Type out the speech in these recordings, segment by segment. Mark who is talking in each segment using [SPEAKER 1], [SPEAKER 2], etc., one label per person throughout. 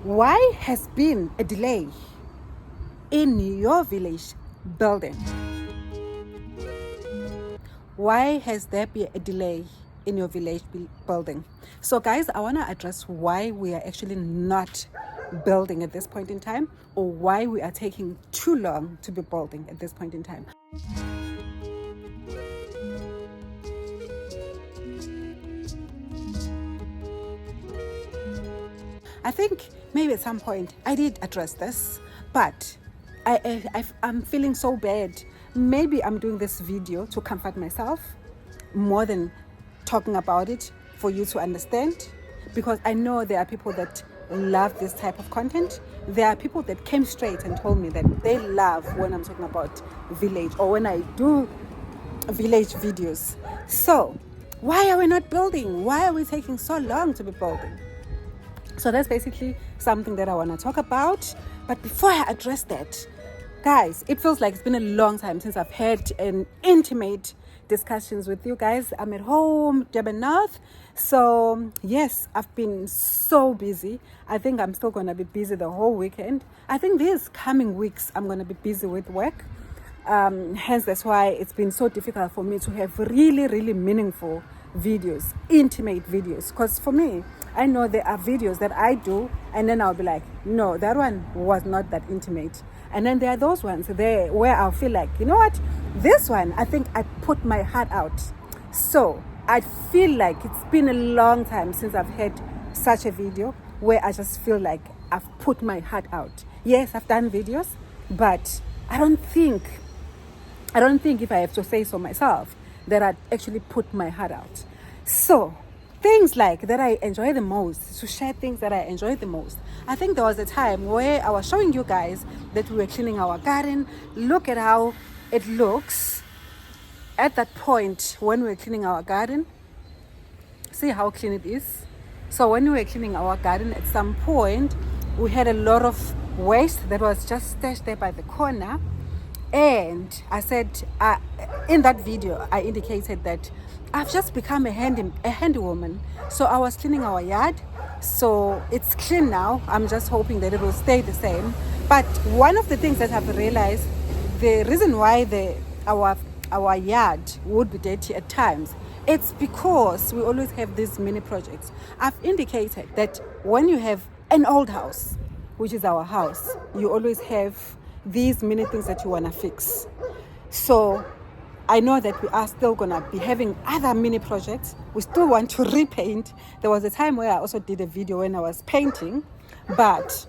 [SPEAKER 1] Why has been a delay in your village building? Why has there been a delay in your village building? So guys, I want to address why we are actually not building at this point in time, or why we are taking too long to be building at this point in time. I think maybe at some point I did address this, but I'm feeling so bad. Maybe I'm doing this video to comfort myself more than talking about it for you to understand, because I know there are people that love this type of content. There are people that came straight and told me that they love when I'm talking about village or when I do village videos. So why are we not building? Why are we taking so long to be building? So that's basically something that I want to talk about. But before I address that, guys, it feels like it's been a long time since I've had an intimate discussions with you guys. I'm at home, Durban North. So yes, I've been so busy. I think I'm still going to be busy the whole weekend. I think these coming weeks, I'm going to be busy with work. Hence, that's why it's been so difficult for me to have really meaningful videos, intimate videos. Because for me, I know there are videos that I do and then I'll be like, no, that one was not that intimate. And then there are those ones there where I'll feel like, you know what, this one, I think I put my heart out. So I feel like it's been a long time since I've had such a video where I just feel like I've put my heart out. Yes, I've done videos, but I don't think if I have to say so myself, that I actually put my heart out. So things like that I enjoy the most, to share things that I enjoy the most. I think there was a time where I was showing you guys that we were cleaning our garden. Look at how it looks at that point when we were cleaning our garden. See how clean it is. So when we were cleaning our garden, at some point we had a lot of waste that was just stashed there by the corner. And I said, in that video, I indicated that I've just become a handy woman. So I was cleaning our yard. So it's clean now. I'm just hoping that it will stay the same. But one of the things that I've realized, the reason why our yard would be dirty at times, it's because we always have these mini projects. I've indicated that when you have an old house, which is our house, you always have these many things that you want to fix. So I know that we are still going to be having other mini projects. We still want to repaint. There was a time where I also did a video when I was painting, but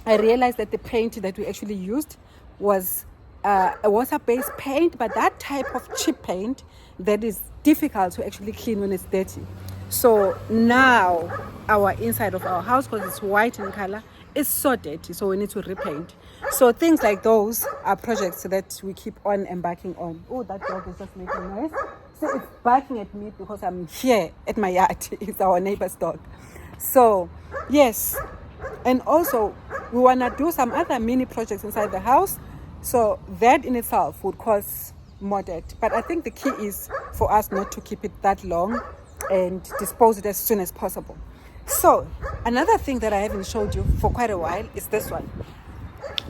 [SPEAKER 1] I realized that the paint that we actually used was a water-based paint, but that type of cheap paint that is difficult to actually clean when it's dirty. So now our inside of our house, because it's white in color, is so dirty, so we need to repaint. So things like those are projects that we keep on embarking on. Oh, that dog is just making noise. So it's barking at me because I'm here at my yard. It's our neighbor's dog. So yes, and also we want to do some other mini projects inside the house. So that in itself would cause more debt. But I think the key is for us not to keep it that long and dispose it as soon as possible. So another thing that I haven't showed you for quite a while is this one.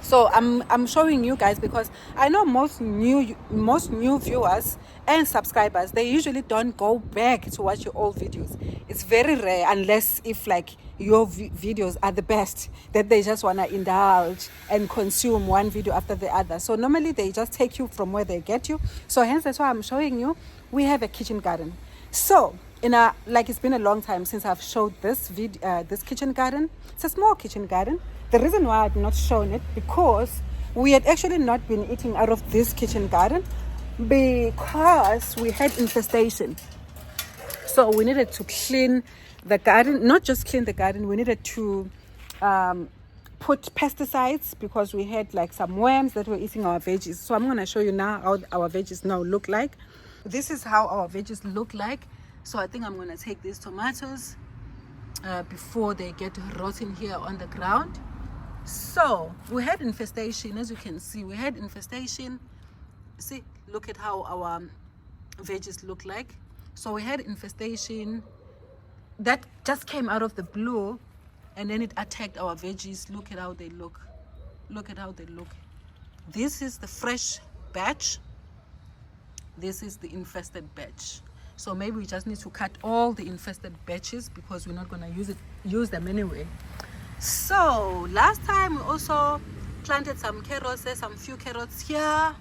[SPEAKER 1] So I'm showing you guys because I know most new viewers and subscribers, they usually don't go back to watch your old videos. It's very rare, unless if like your videos are the best, that they just want to indulge and consume one video after the other. So normally they just take you from where they get you. So hence that's why I'm showing you. We have a kitchen garden. So it's been a long time since I've showed this kitchen garden. It's a small kitchen garden. The reason why I've not shown it, because we had actually not been eating out of this kitchen garden because we had infestation. So we needed to clean the garden, not just clean the garden, we needed to put pesticides because we had like some worms that were eating our veggies. So I'm going to show you now how our veggies now look like. This is how our veggies look like. So I think I'm going to take these tomatoes before they get rotten here on the ground. So we had infestation, as you can see, we had infestation. See, look at how our veggies look like. So we had infestation that just came out of the blue. and then it attacked our veggies. Look at how they look. Look at how they look. This is the fresh batch. This is the infested batch. So maybe we just need to cut all the infested batches because we're not going to use them anyway. So last time we also planted some carrots. There's some few carrots here,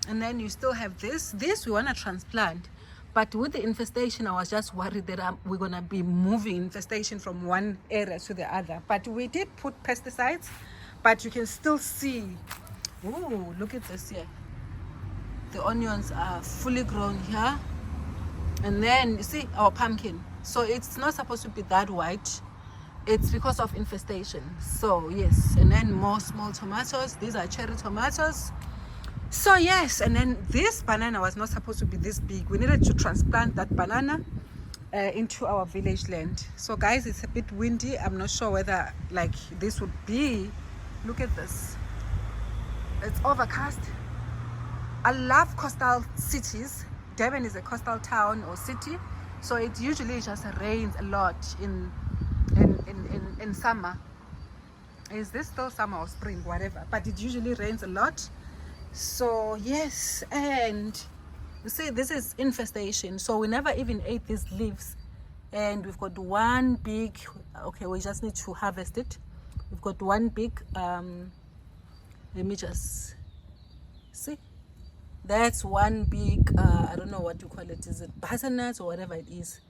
[SPEAKER 1] and then you still have this we want to transplant, but with the infestation I was just worried that we're going to be moving infestation from one area to the other. But we did put pesticides, but you can still see, ooh, look at this here. The onions are fully grown here. And then you see our pumpkin, so it's not supposed to be that white. It's because of infestation. So yes, and then more small tomatoes. These are cherry tomatoes. So yes, and then this banana was not supposed to be this big. We needed to transplant that banana into our village land. So guys, it's a bit windy. I'm not sure whether like this would be. Look at this. It's overcast. I love coastal cities. Durban is a coastal town or city, so it usually just rains a lot in summer. Is this still summer or spring, whatever, but it usually rains a lot. So yes, and you see this is infestation, so we never even ate these leaves, and we've got one big, okay, we just need to harvest it. We've got one big let me just see. That's one big I don't know what you call it. Is it butternut or whatever it is?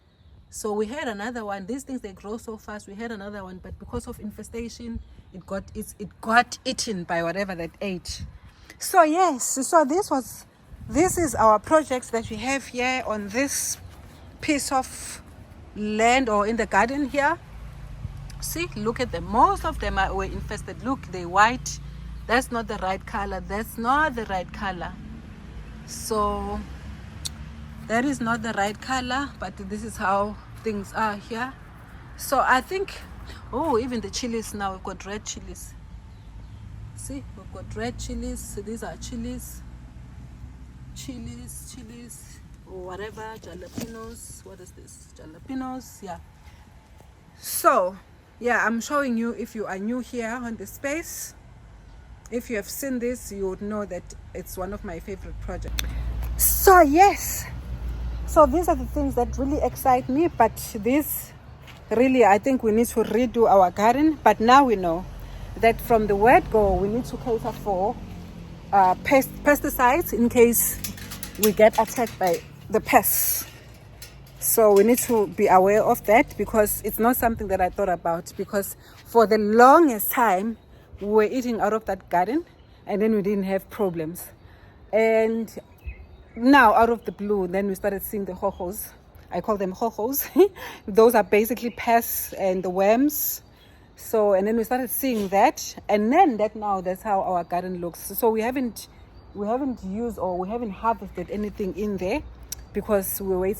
[SPEAKER 1] So we had another one. These things, they grow so fast. We had another one, but because of infestation, it got eaten by whatever that ate. So yes, so this is our projects that we have here on this piece of land or in the garden here. See, look at them. Most of them were infested. Look, they're white. That's not the right color. That's not the right color. So that is not the right color, but this is how things are here. So I think, oh, even the chilies now, we've got red chilies. See, we've got red chilies. So these are chilies, or whatever, jalapenos. What is this? Jalapenos, yeah. So yeah, I'm showing you, if you are new here on the space, if you have seen this, you would know that it's one of my favorite projects. So yes, so these are the things that really excite me, but this really, I think we need to redo our garden. But now we know that from the word go, we need to cater for pesticides in case we get attacked by the pests. So we need to be aware of that, because it's not something that I thought about, because for the longest time we were eating out of that garden and then we didn't have problems. And now out of the blue, then we started seeing the hohos. I call them hohos. Those are basically pests and the worms. So, and then we started seeing that, and then that's how our garden looks. So we haven't used, or we haven't harvested anything in there, because we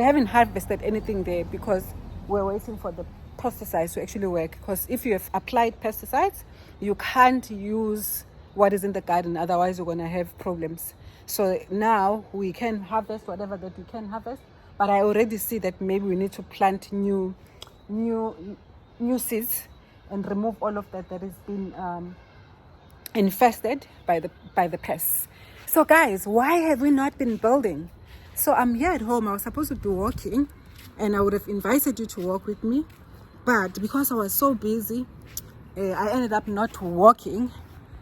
[SPEAKER 1] haven't harvested anything there because we're waiting for the pesticides to actually work. Because if you have applied pesticides, you can't use what is in the garden, otherwise you're going to have problems. So now we can harvest whatever that we can harvest, but I already see that maybe we need to plant new seeds and remove all of that has been infested by the pests. So guys, why have we not been building? So I'm here at home. I was supposed to be walking, and I would have invited you to walk with me, but because I was so busy, I ended up not walking.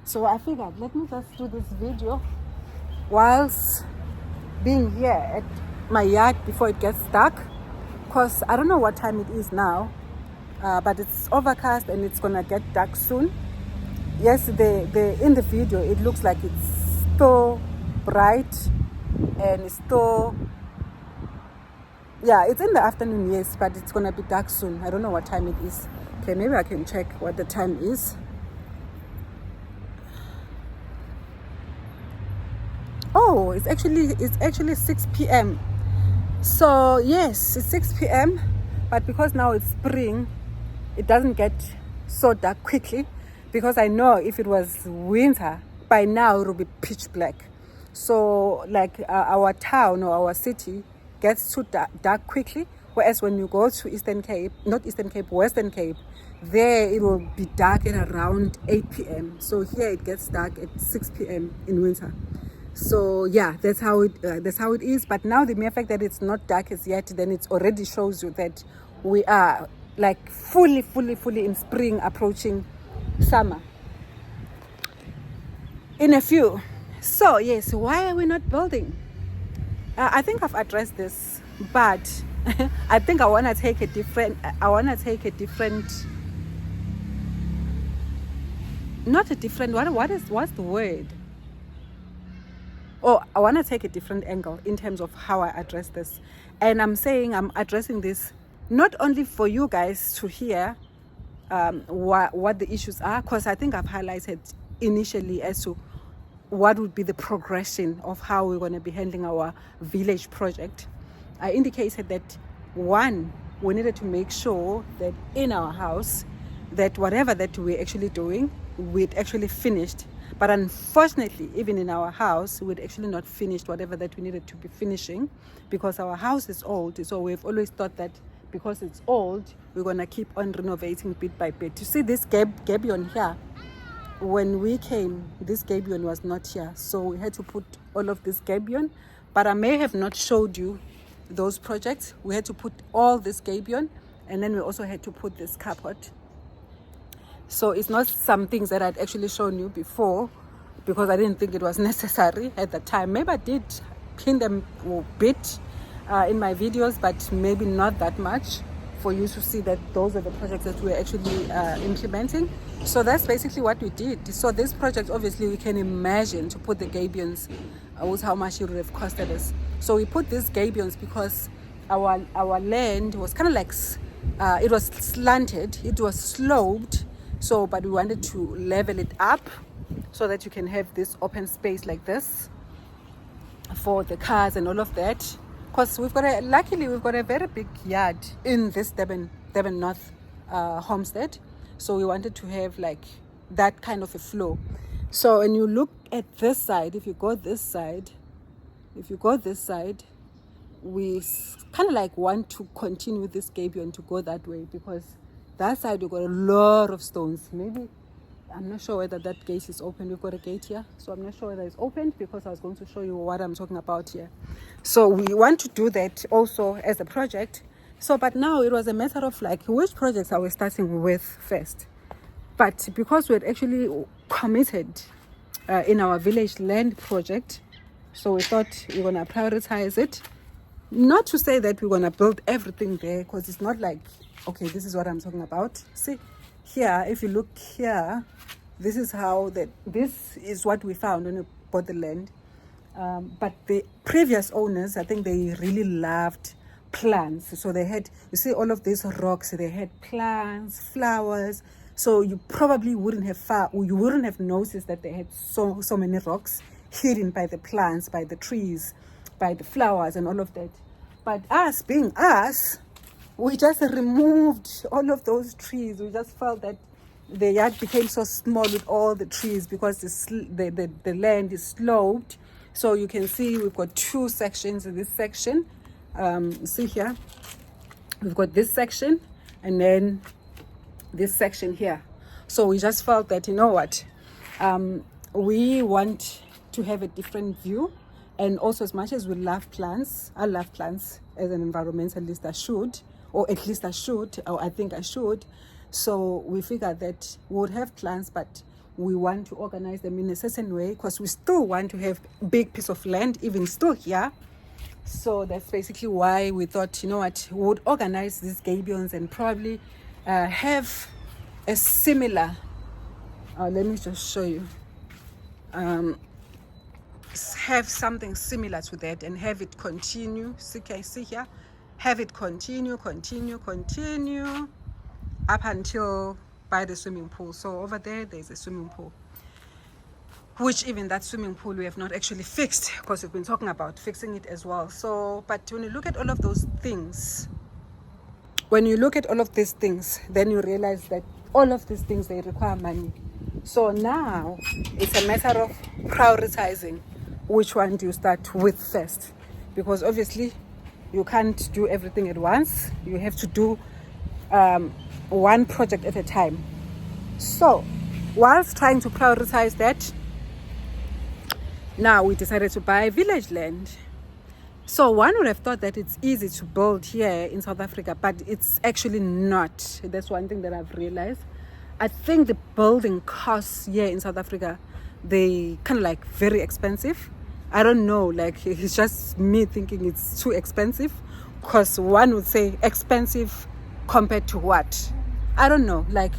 [SPEAKER 1] So I figured, let me just do this video whilst being here at my yard before it gets dark, because I don't know what time it is now, but it's overcast and it's gonna get dark soon. Yes, in the video it looks like it's so bright and it's so, yeah, it's in the afternoon, yes, but it's gonna be dark soon. I don't know what time it is. Okay, maybe I can check what the time is. Oh, it's actually 6 p.m. So yes, it's 6 p.m. But because now it's spring, it doesn't get so dark quickly, because I know if it was winter, by now it will be pitch black. So like our town or our city gets too dark quickly Whereas when you go to Eastern Cape, not Eastern Cape, Western Cape, there it will be dark at around 8 p.m. So here it gets dark at 6 p.m. in winter. So yeah, that's how it is. But now the mere fact that it's not dark as yet, then it already shows you that we are like fully in spring, approaching summer in a few. So yes, why are we not building? I think I've addressed this, but I think I want to take a different, not a different, what's the word? Oh, I want to take a different angle in terms of how I address this. And I'm saying I'm addressing this not only for you guys to hear what the issues are, because I think I've highlighted initially as to what would be the progression of how we're going to be handling our village project. I indicated that one, we needed to make sure that in our house, that whatever that we're actually doing, we'd actually finished. But unfortunately, even in our house, we'd actually not finished whatever that we needed to be finishing, because our house is old. So we've always thought that because it's old, we're going to keep on renovating bit by bit. You see this gabion here? When we came, this gabion was not here, so we had to put all of this gabion. But I may have not showed you those projects. We had to put all this gabion, and then we also had to put this carpet. So it's not some things that I'd actually shown you before, because I didn't think it was necessary at the time. Maybe I did pin them a bit in my videos, but maybe not that much for you to see that those are the projects that we're actually implementing. So that's basically what we did. So this project, obviously, we can imagine to put the gabions was how much it would have costed us. So we put these gabions because our land was kind of like, it was slanted, it was sloped. So, but we wanted to level it up so that you can have this open space like this for the cars and all of that. Because luckily we've got a very big yard in this Durban North homestead. So we wanted to have like that kind of a flow. So when you look at this side, if you go this side, we kind of like want to continue this gabion to go that way, because that side we've got a lot of stones. Maybe, I'm not sure whether that gate is open. We've got a gate here, so I'm not sure whether it's open, because I was going to show you what I'm talking about here. So we want to do that also as a project. So, but now it was a matter of like, which projects are we starting with first? But because we had actually committed in our village land project, so we thought we're going to prioritize it. Not to say that we're going to build everything there, because it's not like, okay, this is what I'm talking about. See, here, if you look here, this is what we found when we bought the land. But the previous owners, I think they really loved plants. So they had, you see all of these rocks, they had plants, flowers. So you probably wouldn't have noticed that they had so many rocks hidden by the plants, by the trees, by the flowers and all of that. But us being us, we just removed all of those trees. We just felt that the yard became so small with all the trees, because the land is sloped. So you can see we've got two sections in this section. See here, we've got this section and then this section here. So we just felt that, you know what, we want to have a different view. And also, as much as we love plants, I love plants as an environmentalist. I should, or at least I should, or I think I should. So we figured that we would have plants, but we want to organize them in a certain way, because we still want to have a big piece of land, even still here. So that's basically why we thought, you know what, we would organize these gabions and probably have a similar, let me just show you, have something similar to that and have it continue. See here, have it continue up until by the swimming pool. So over there's a swimming pool, which even that swimming pool we have not actually fixed, because we've been talking about fixing it as well. So, but when you look at all of those things, then you realize that all of these things, they require money. So now it's a matter of prioritizing which one do you start with first, because obviously You can't do everything at once. You have to do one project at a time. So whilst trying to prioritize that, now we decided to buy village land. So one would have thought that it's easy to build here in South Africa, but it's actually not. That's one thing that I've realized. I think the building costs here in South Africa, they kind of like very expensive. I don't know, like it's just me thinking it's too expensive, because one would say expensive compared to what? I don't know, like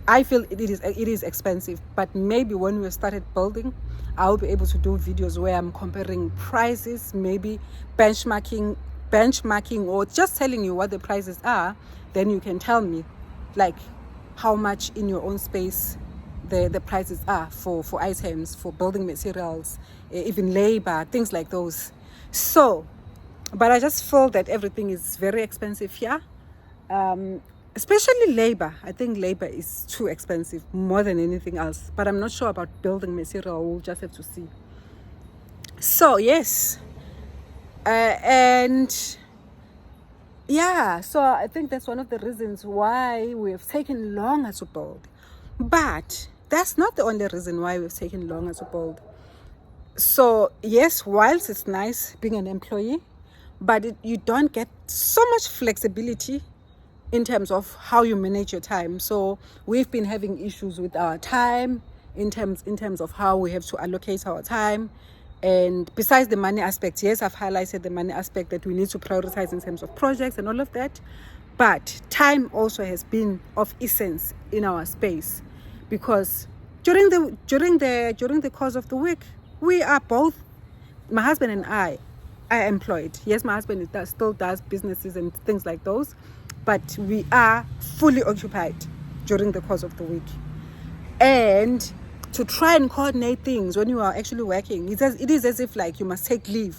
[SPEAKER 1] I feel it is expensive, but maybe when we started building, I'll be able to do videos where I'm comparing prices, maybe benchmarking, or just telling you what the prices are. Then you can tell me like how much in your own space the prices are for items, for building materials, even labor, things like those. So, but I just feel that everything is very expensive here. Especially labor. I think labor is too expensive more than anything else. But I'm not sure about building material. We'll just have to see. So, yes. And yeah, so I think that's one of the reasons why we have taken longer to build. But that's not the only reason why we've taken longer to build. So, yes, whilst it's nice being an employee, but you don't get so much flexibility in terms of how you manage your time. So we've been having issues with our time in terms of how we have to allocate our time. And besides the money aspect, yes, I've highlighted the money aspect, that we need to prioritize in terms of projects and all of that. But time also has been of essence in our space, because during the course of the week, we are both, my husband and I, are employed. Yes, my husband still does businesses and things like those, but we are fully occupied during the course of the week. And to try and coordinate things when you are actually working, it is as if like you must take leave.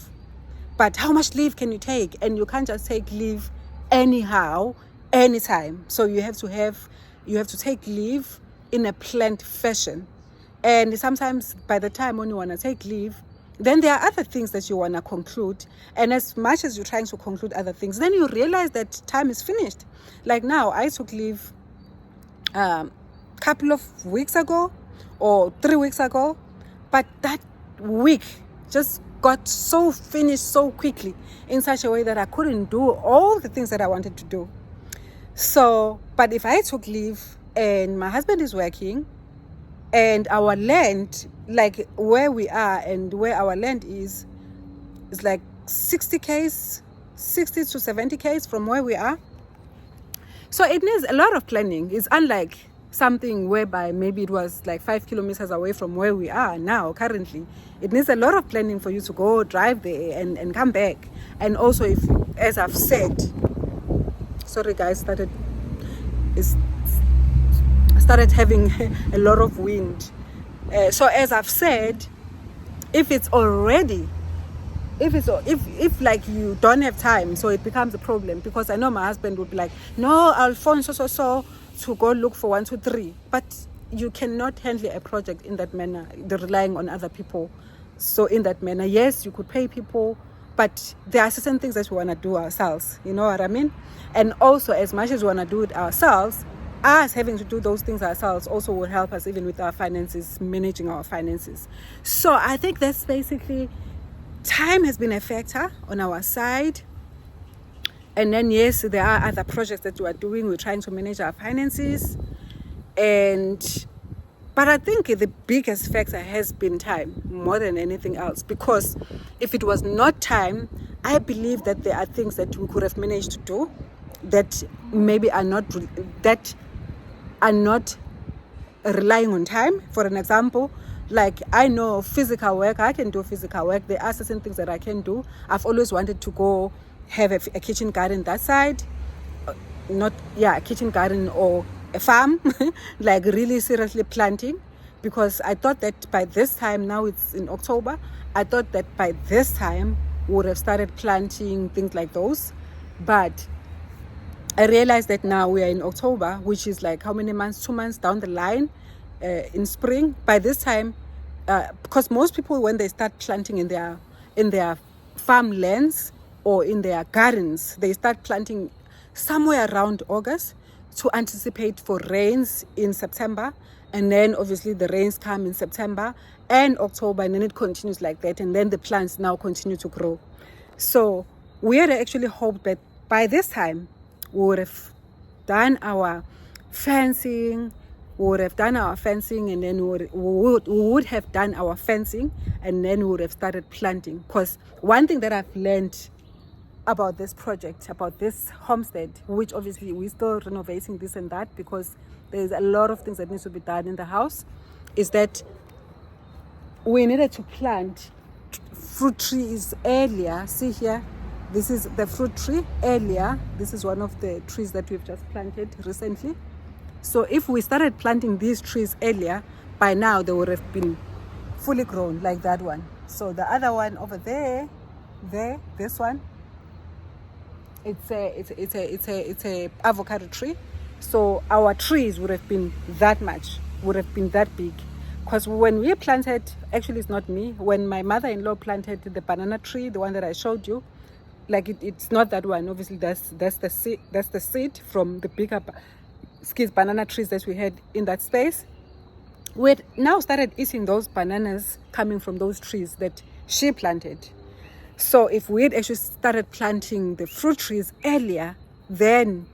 [SPEAKER 1] But how much leave can you take? And you can't just take leave anyhow, anytime. So you have to take leave in a planned fashion. And sometimes by the time when you want to take leave, then there are other things that you want to conclude. And as much as you're trying to conclude other things, then you realize that time is finished. Like now, I took leave couple of weeks ago or 3 weeks ago. But that week just got so finished so quickly in such a way that I couldn't do all the things that I wanted to do. So, but if I took leave and my husband is working, and our land, like where we are and where our land is like 60 to 70 k's from where we are. So it needs a lot of planning. It's unlike something whereby maybe it was like 5 kilometers away from where we are now currently. It needs a lot of planning for you to go drive there and come back. And also, if, as I've said, sorry guys, started having a lot of wind. So as I've said, if like you don't have time, so it becomes a problem, because I know my husband would be like, no, I'll phone so to go look for 1, 2, 3. But you cannot handle a project in that manner, relying on other people. So in that manner, yes, you could pay people, but there are certain things that we want to do ourselves. You know what I mean? And also, as much as we want to do it ourselves, us having to do those things ourselves also will help us even with our finances, managing our finances. So I think that's basically, time has been a factor on our side. And then yes, there are other projects that we are doing. We're trying to manage our finances. But I think the biggest factor has been time more than anything else, because if it was not time, I believe that there are things that we could have managed to do that maybe are not relying on time. For an example, like I know physical work, I can do physical work. There are certain things that I can do. I've always wanted to go have a kitchen garden that side, a kitchen garden or a farm, like really seriously planting, because I thought that by this time, now it's in October, I thought that by this time we would have started planting things like those. But I realized that now we are in October, which is like how many months? 2 months down the line, in spring. By this time, because most people, when they start planting in their farmlands, or in their gardens, they start planting somewhere around August to anticipate for rains in September. And then obviously the rains come in September and October, and then it continues like that. And then the plants now continue to grow. So we had actually hoped that by this time we would have done our fencing, and then we would have done our fencing, and then we would have started planting. Because one thing that I've learned about this project, about this homestead, which obviously we're still renovating this and that because there's a lot of things that needs to be done in the house, is that we needed to plant fruit trees earlier. See here, this is the fruit tree earlier. This is one of the trees that we've just planted recently. So if we started planting these trees earlier, by now they would have been fully grown like that one. So the other one over there, this one, it's a avocado tree. So our trees would have been that big. Because when we planted, actually it's not me, when my mother-in-law planted the banana tree, the one that I showed you, like it's not that one. Obviously that's the seed from the bigger banana trees that we had in that space. We had now started eating those bananas coming from those trees that she planted. So if we had actually started planting the fruit trees earlier, then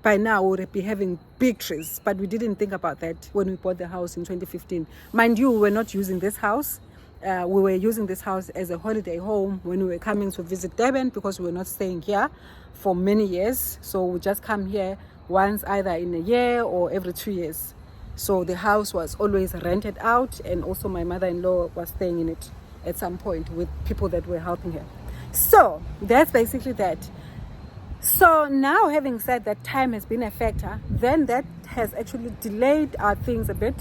[SPEAKER 1] by now we would be having big trees. But we didn't think about that when we bought the house in 2015. Mind you, we were not using this house. We were using this house as a holiday home when we were coming to visit Durban, because we were not staying here for many years. So we just come here once either in a year or every 2 years. So the house was always rented out, and also my mother-in-law was staying in it at some point with people that were helping her. So that's basically that. So now, having said that time has been a factor, then that has actually delayed our things a bit,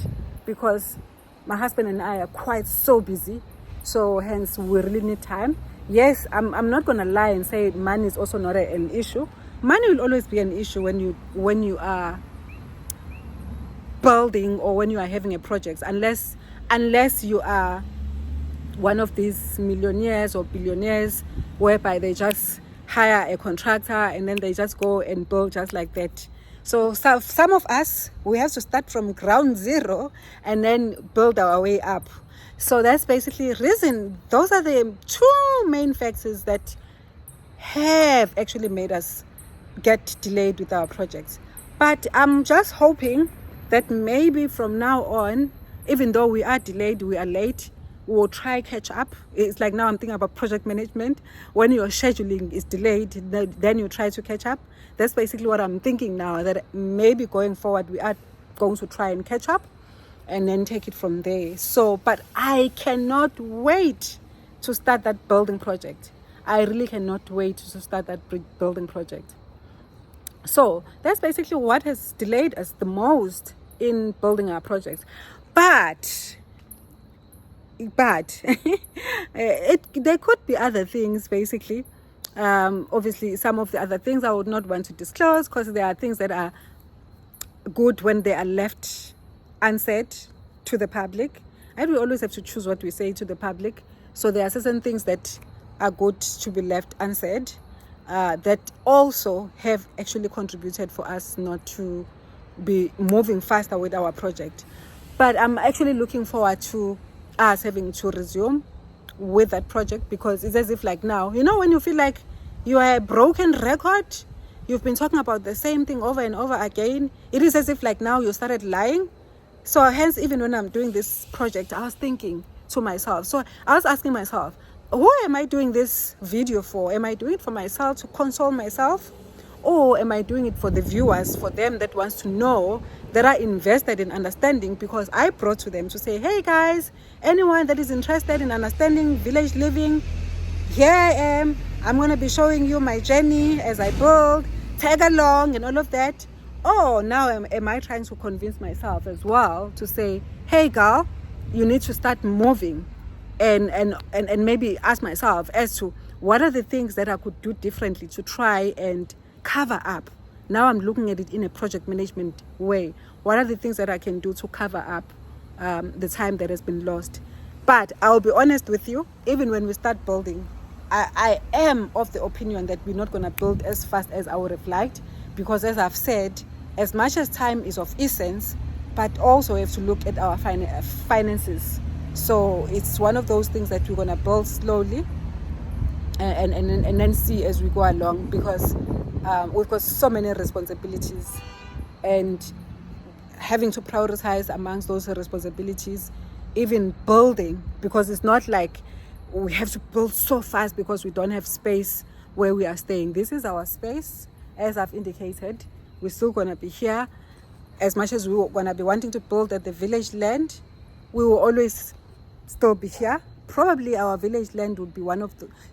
[SPEAKER 1] because my husband and I are quite so busy. So hence we really need time. Yes, I'm not going to lie and say money is also not an issue. Money will always be an issue when you are building or when you are having a project, unless you are one of these millionaires or billionaires whereby they just hire a contractor and then they just go and build just like that. So some of us, we have to start from ground zero and then build our way up. So that's basically the reason. Those are the two main factors that have actually made us get delayed with our projects. But I'm just hoping that maybe from now on, even though we are delayed, we are late, we'll try catch up. It's like now I'm thinking about project management. When your scheduling is delayed, then you try to catch up. That's basically what I'm thinking now, that maybe going forward we are going to try and catch up and then take it from there. So, but I cannot wait to start that building project. I really cannot wait to start that building project. So that's basically what has delayed us the most in building our projects. But there could be other things, basically. Obviously, some of the other things I would not want to disclose, because there are things that are good when they are left unsaid to the public. And we always have to choose what we say to the public. So there are certain things that are good to be left unsaid, that also have actually contributed for us not to be moving faster with our project. But I'm actually looking forward to us having to resume with that project, because it's as if like now, when you feel like you are a broken record, you've been talking about the same thing over and over again, it is as if like now you started lying. So hence, even when I'm doing this project, I was thinking to myself, so I was asking myself, who am I doing this video for? Am I doing it for myself to console myself? Or am I doing it for the viewers, for them that wants to know, that are invested in understanding? Because I brought to them to say, hey guys, anyone that is interested in understanding village living, here I am. I'm going to be showing you my journey as I build, tag along and all of that. Oh, now am I trying to convince myself as well to say, hey girl, you need to start moving, and maybe ask myself as to what are the things that I could do differently to try and cover up. Now I'm looking at it in a project management way. What are the things that I can do to cover up the time that has been lost? But I'll be honest with you, even when we start building, I am of the opinion that we're not going to build as fast as I would have liked, because as I've said, as much as time is of essence, but also we have to look at our finances. So it's one of those things that we're going to build slowly and then see as we go along, because we've got so many responsibilities, and having to prioritize amongst those responsibilities, even building, because it's not like we have to build so fast because we don't have space where we are staying. This is our space. As I've indicated, we're still going to be here. As much as we're going to be wanting to build at the village land, we will always still be here. Probably our village land would be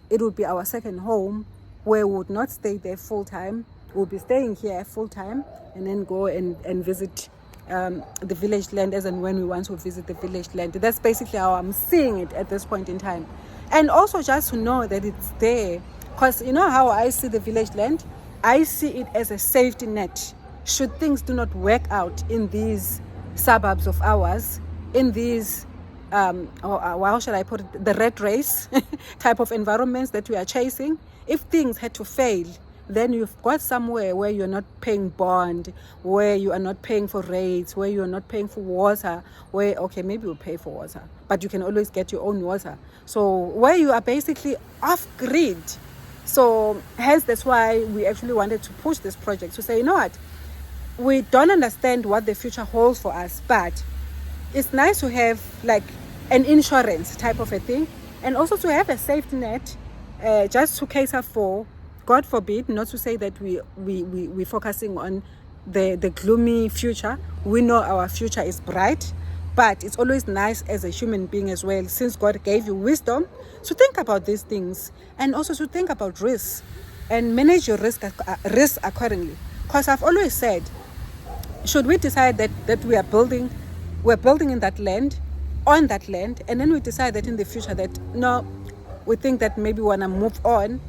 [SPEAKER 1] it would be our second home, where we would not stay there full time. We'll be staying here full time and then go and visit the village land as and when we want to visit the village land. That's basically how I'm seeing it at this point in time. And also just to know that it's there, because you know how I see the village land? I see it as a safety net. Should things do not work out in these suburbs of ours, in these how shall I put it, the rat race type of environments that we are chasing, if things had to fail, then you've got somewhere where you're not paying bond, where you are not paying for rates, where you're not paying for water, where, okay, maybe you'll pay for water, but you can always get your own water. So where you are basically off grid. So hence that's why we actually wanted to push this project to say, you know what, we don't understand what the future holds for us, but it's nice to have like an insurance type of a thing, and also to have a safety net, just to cater for, God forbid, not to say that we're focusing on the gloomy future. We know our future is bright, but it's always nice as a human being as well, since God gave you wisdom, to think about these things, and also to think about risk and manage your risk accordingly. Because I've always said, should we decide that we're building in that land, on that land, and then we decide that in the future that no, we think that maybe we want to move on,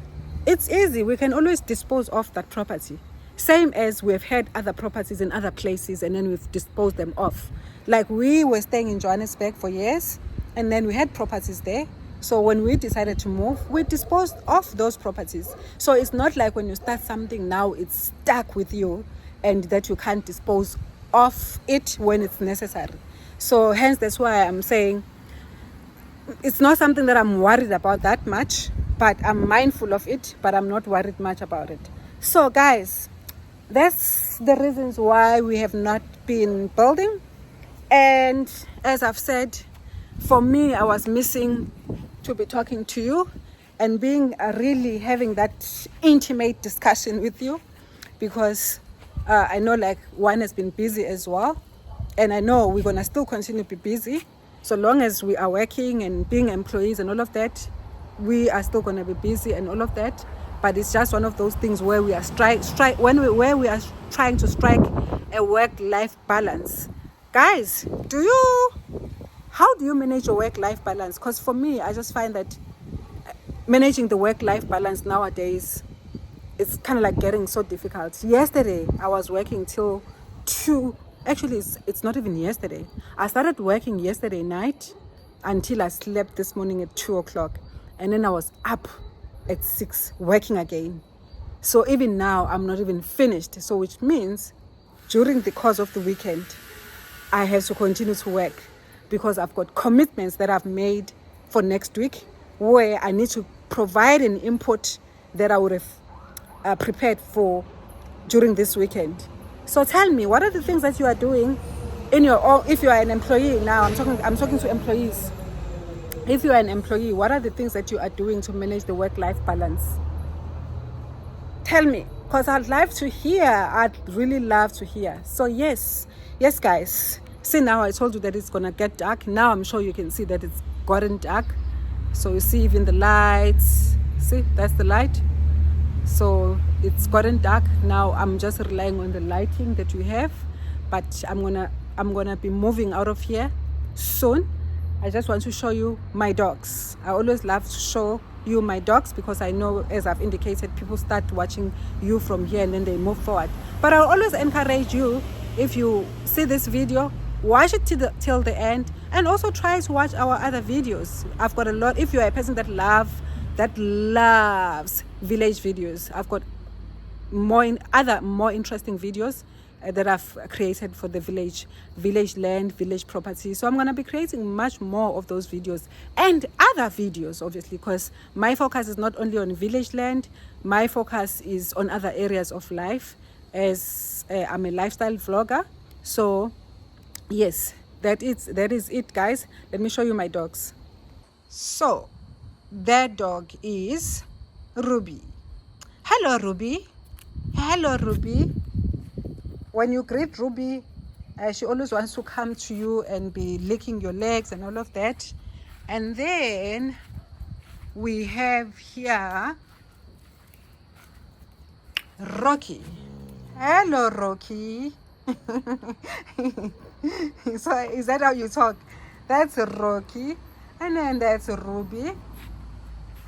[SPEAKER 1] it's easy. We can always dispose of that property. Same as we've had other properties in other places and then we've disposed them off. Like we were staying in Johannesburg for years and then we had properties there. So when we decided to move, we disposed of those properties. So it's not like when you start something now, it's stuck with you and that you can't dispose of it when it's necessary. So hence that's why I'm saying it's not something that I'm worried about that much, but I'm mindful of it, but I'm not worried much about it. So guys, that's the reasons why we have not been building. And as I've said, for me, I was missing to be talking to you and being really having that intimate discussion with you, because I know like one has been busy as well, and I know we're gonna still continue to be busy so long as we are working and being employees and all of that. We are still gonna be busy and all of that, but it's just one of those things where we are where we are trying to strike a work-life balance. Guys, how do you manage your work-life balance? Because for me, I just find that managing the work-life balance nowadays, it's kind of like getting so difficult. Yesterday, I was working till 2. Actually, it's not even yesterday. I started working yesterday night until I slept this morning at 2 o'clock. And then I was up at 6 working again. So even now, I'm not even finished. So which means during the course of the weekend, I have to continue to work because I've got commitments that I've made for next week where I need to provide an input that I would have prepared for during this weekend. So tell me, what are the things that you are doing in your own, if you are an employee now, I'm talking to employees. If you are an employee, what are the things that you are doing to manage the work-life balance? Tell me, because I'd really love to hear. So yes guys, see now I told you that it's gonna get dark. Now I'm sure you can see that it's gotten dark. So you see even the lights, see that's the light. So it's gotten dark. Now I'm just relying on the lighting that we have, but I'm gonna be moving out of here soon. I just want to show you my dogs. I always love to show you my dogs because I know, as I've indicated, people start watching you from here and then they move forward. But I'll always encourage you, if you see this video, watch it till the end, and also try to watch our other videos. I've got a lot. If you're a person that that loves village videos. I've got more interesting videos that I've created for the village land, village property. So I'm going to be creating much more of those videos and other videos, obviously, because my focus is not only on village land. My focus is on other areas of life, as I'm a lifestyle vlogger. So yes, that is it, guys. Let me show you my dogs. So that dog is Ruby. Hello, Ruby. Hello, Ruby. When you greet Ruby, she always wants to come to you and be licking your legs and all of that. And then we have here Rocky. Hello, Rocky. So is that how you talk? That's Rocky. And then that's Ruby.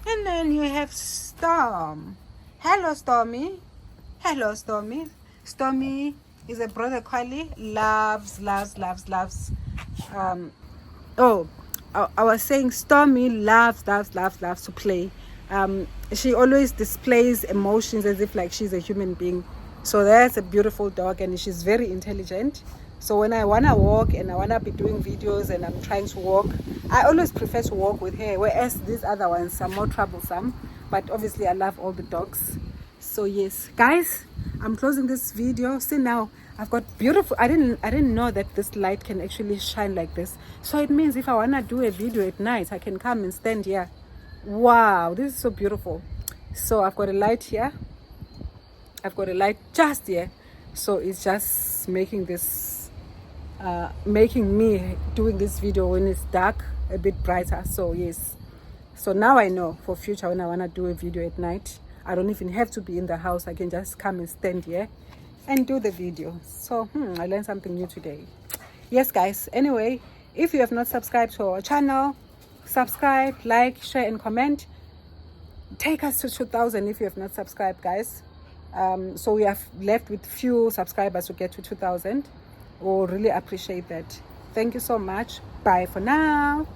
[SPEAKER 1] And then you have Storm. Hello, Stormy. Hello, Stormy. Stormy is a border collie. Loves. I was saying Stormy loves to play. She always displays emotions as if like she's a human being. So that's a beautiful dog, and she's very intelligent. So when I want to walk and I want to be doing videos and I'm trying to walk, I always prefer to walk with her, whereas these other ones are more troublesome. But obviously I love all the dogs. So yes, guys, I'm closing this video. See, now I've got beautiful, I didn't know that this light can actually shine like this. So it means if I want to do a video at night, I can come and stand here. Wow, this is so beautiful. So I've got a light here. I've got a light just here. So it's just making this making me doing this video when it's dark a bit brighter. So yes, so now I know for future when I want to do a video at night, I don't even have to be in the house. I can just come and stand here and do the video. So I learned something new today. Yes, guys, anyway, if you have not subscribed to our channel, subscribe, like, share and comment. Take us to 2,000 if you have not subscribed, guys. So we have left with few subscribers to get to 2,000. We'll really appreciate that. Thank you so much. Bye for now.